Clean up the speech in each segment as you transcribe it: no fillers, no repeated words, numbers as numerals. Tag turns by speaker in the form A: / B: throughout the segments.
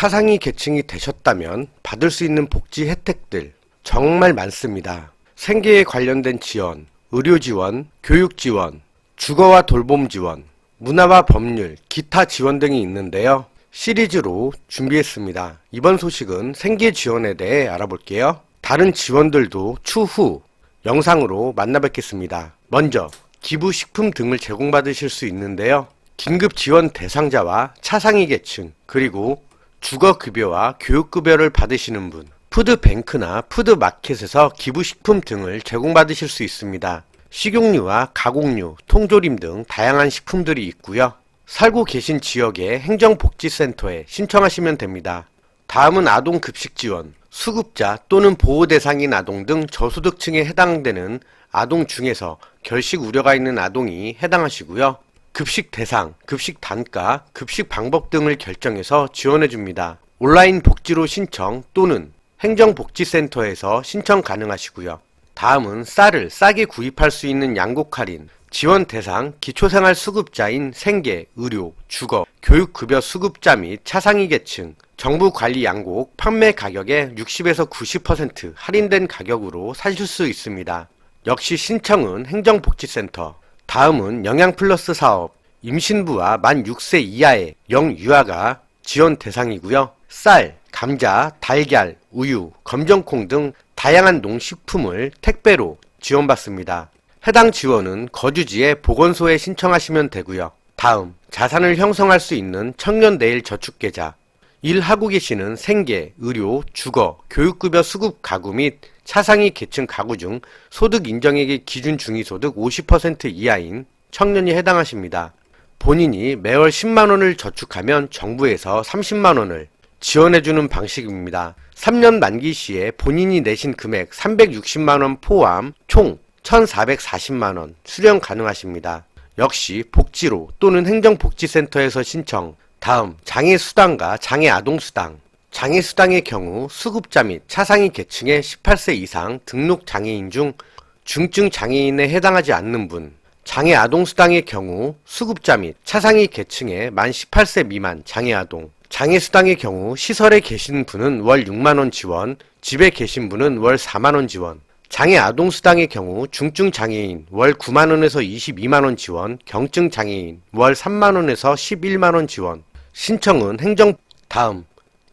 A: 차상위 계층이 되셨다면 받을 수 있는 복지 혜택들 정말 많습니다. 생계에 관련된 지원, 의료 지원, 교육 지원, 주거와 돌봄 지원, 문화와 법률, 기타 지원 등이 있는데요. 시리즈로 준비했습니다. 이번 소식은 생계 지원에 대해 알아볼게요. 다른 지원들도 추후 영상으로 만나 뵙겠습니다. 먼저 기부식품 등을 제공받으실 수 있는데요. 긴급 지원 대상자와 차상위 계층, 그리고 주거급여와 교육급여를 받으시는 분, 푸드뱅크나 푸드마켓에서 기부식품 등을 제공받으실 수 있습니다. 식용유와 가공류, 통조림 등 다양한 식품들이 있고요. 살고 계신 지역의 행정복지센터에 신청하시면 됩니다. 다음은 아동급식지원, 수급자 또는 보호대상인 아동 등 저소득층에 해당되는 아동 중에서 결식 우려가 있는 아동이 해당하시고요. 급식 대상, 급식 단가, 급식 방법 등을 결정해서 지원해줍니다. 온라인 복지로 신청 또는 행정복지센터에서 신청 가능하시고요. 다음은 쌀을 싸게 구입할 수 있는 양곡 할인, 지원 대상 기초생활 수급자인 생계, 의료, 주거, 교육급여 수급자 및 차상위 계층, 정부 관리 양곡 판매 가격의 60에서 90% 할인된 가격으로 사실 수 있습니다. 역시 신청은 행정복지센터. 다음은 영양플러스 사업, 임신부와 만 6세 이하의 영유아가 지원 대상이고요. 쌀, 감자, 달걀, 우유, 검정콩 등 다양한 농식품을 택배로 지원받습니다. 해당 지원은 거주지의 보건소에 신청하시면 되고요. 다음, 자산을 형성할 수 있는 청년내일저축계좌, 일하고 계시는 생계, 의료, 주거, 교육급여 수급 가구 및 차상위 계층 가구 중 소득 인정액의 기준 중위소득 50% 이하인 청년이 해당하십니다. 본인이 매월 10만원을 저축하면 정부에서 30만원을 지원해주는 방식입니다. 3년 만기 시에 본인이 내신 금액 360만원 포함 총 1,440만원 수령 가능하십니다. 역시 복지로 또는 행정복지센터에서 신청. 다음, 장애수당과 장애아동수당. 장애수당의 경우 수급자 및 차상위 계층의 18세 이상 등록장애인 중 중증 장애인에 해당하지 않는 분, 장애아동수당의 경우 수급자 및 차상위 계층의 만 18세 미만 장애아동, 장애수당의 경우 시설에 계신 분은 월 6만원 지원, 집에 계신 분은 월 4만원 지원, 장애아동수당의 경우 중증 장애인 월 9만원에서 22만원 지원, 경증 장애인 월 3만원에서 11만원 지원. 신청은 다음,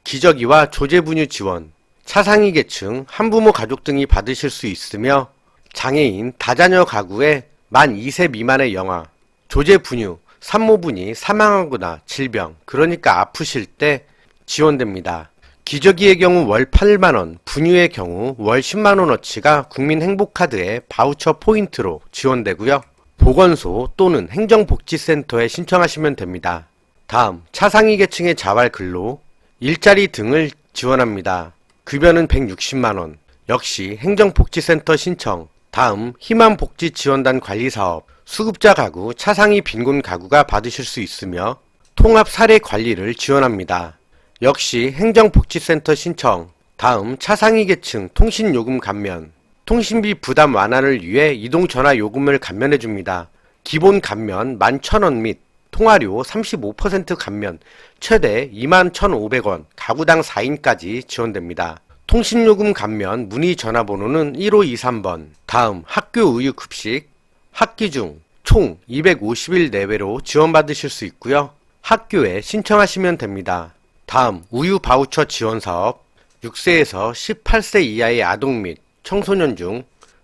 A: 기저귀와 조제분유 지원, 차상위 계층, 한부모 가족 등이 받으실 수 있으며 장애인, 다자녀 가구의 만 2세 미만의 영아, 조제분유, 산모분이 사망하거나 질병, 그러니까 아프실 때 지원됩니다. 기저귀의 경우 월 8만원, 분유의 경우 월 10만원어치가 국민행복카드의 바우처 포인트로 지원되고요. 보건소 또는 행정복지센터에 신청하시면 됩니다. 다음, 차상위 계층의 자활근로, 일자리 등을 지원합니다. 급여는 160만원. 역시 행정복지센터 신청. 다음, 희망복지지원단 관리사업, 수급자 가구, 차상위 빈곤 가구가 받으실 수 있으며 통합 사례 관리를 지원합니다. 역시 행정복지센터 신청. 다음, 차상위 계층 통신요금 감면, 통신비 부담 완화를 위해 이동전화 요금을 감면해줍니다. 기본 감면 11,000원 및 통화료 35% 감면, 최대 21,500원, 가구당 4인까지 지원됩니다. 통신요금 감면 문의 전화번호는 1523번. 다음, 학교의유급식, 학기 중 총 250일 내외로 지원받으실 수 있고요. 학교에 신청하시면 됩니다. 다음, 우유 바우처 지원사업, 6세에서 18세 이하의 아동 및 청소년 중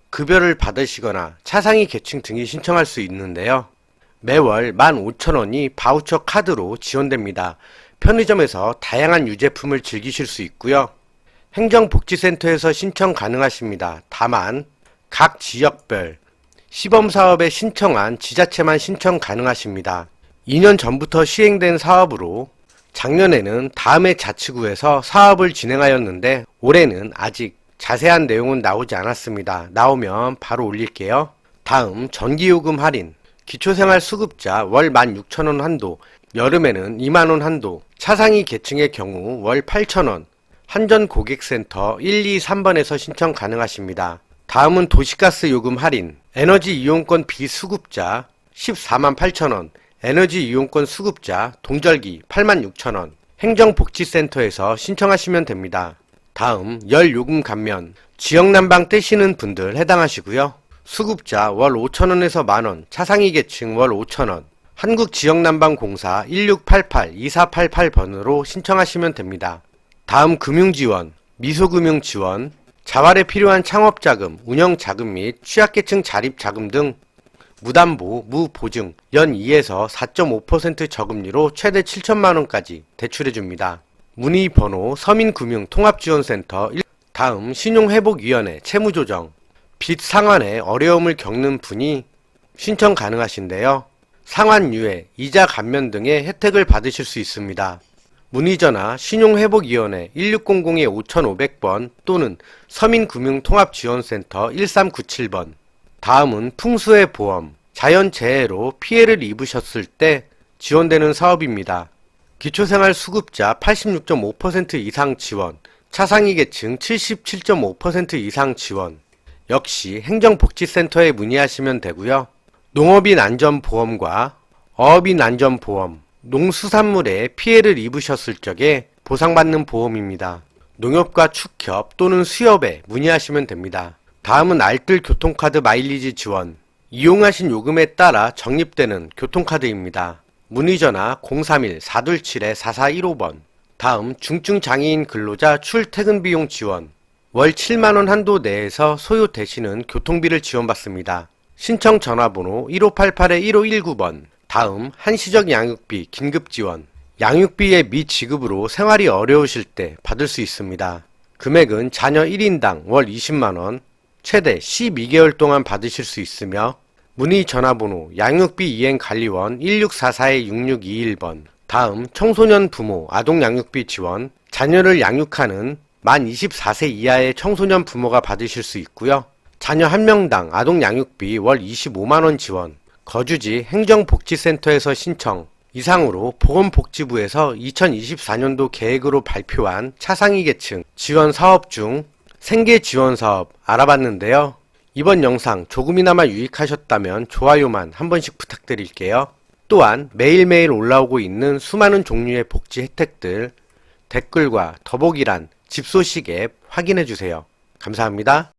A: 급여를 받으시거나 차상위 계층 등이 신청할 수 있는데요. 매월 15,000원이 바우처 카드로 지원됩니다. 편의점에서 다양한 유제품을 즐기실 수 있고요. 행정복지센터에서 신청 가능하십니다. 다만 각 지역별 시범사업에 신청한 지자체만 신청 가능하십니다. 2년 전부터 시행된 사업으로 작년에는 다음의 자치구에서 사업을 진행하였는데 올해는 아직 자세한 내용은 나오지 않았습니다. 나오면 바로 올릴게요. 다음, 전기요금 할인, 기초생활 수급자 월 16,000원 한도, 여름에는 2만원 한도, 차상위 계층의 경우 월 8,000원, 한전고객센터 123번에서 신청 가능하십니다. 다음은 도시가스 요금 할인, 에너지 이용권 비수급자 148,000원, 에너지 이용권 수급자 동절기 86,000원, 행정복지센터에서 신청하시면 됩니다. 다음 열요금 감면, 지역난방 떼시는 분들 해당하시고요. 수급자 월 5,000원에서 만원, 차상위 계층 월 5,000원, 한국지역난방공사 1688-2488번으로 신청하시면 됩니다. 다음 금융지원, 미소금융지원, 자활에 필요한 창업자금, 운영자금 및 취약계층 자립자금 등 무담보, 무보증, 연 2에서 4.5% 저금리로 최대 7천만원까지 대출해줍니다. 문의번호 서민금융통합지원센터. 다음 신용회복위원회 채무조정, 빚 상환에 어려움을 겪는 분이 신청 가능하신데요. 상환유예, 이자 감면 등의 혜택을 받으실 수 있습니다. 문의전화 신용회복위원회 1600-5500번 또는 서민금융통합지원센터 1397번. 다음은 풍수의 보험, 자연재해로 피해를 입으셨을 때 지원되는 사업입니다. 기초생활수급자 86.5% 이상 지원, 차상위 계층 77.5% 이상 지원. 역시 행정복지센터에 문의하시면 되고요. 농업인 안전보험과 어업인 안전보험, 농수산물에 피해를 입으셨을 적에 보상받는 보험입니다. 농협과 축협 또는 수협에 문의하시면 됩니다. 다음은 알뜰 교통카드 마일리지 지원, 이용하신 요금에 따라 적립되는 교통카드입니다. 문의전화 031-427-4415번. 다음 중증장애인 근로자 출퇴근비용 지원, 월 7만원 한도 내에서 소요 되시는 교통비를 지원받습니다. 신청 전화번호 1588-1519번. 다음 한시적 양육비 긴급지원, 양육비의 미지급으로 생활이 어려우실 때 받을 수 있습니다. 금액은 자녀 1인당 월 20만원, 최대 12개월 동안 받으실 수 있으며 문의 전화번호 양육비 이행관리원 1644-6621번. 다음 청소년 부모 아동 양육비 지원, 자녀를 양육하는 만 24세 이하의 청소년 부모가 받으실 수 있고요. 자녀 1명당 아동 양육비 월 25만원 지원, 거주지 행정복지센터에서 신청. 이상으로 보건복지부에서 2024년도 계획으로 발표한 차상위 계층 지원 사업 중 생계 지원 사업 알아봤는데요. 이번 영상 조금이나마 유익하셨다면 좋아요만 한 번씩 부탁드릴게요. 또한 매일매일 올라오고 있는 수많은 종류의 복지 혜택들 댓글과 더보기란 집소식 앱 확인해주세요. 감사합니다.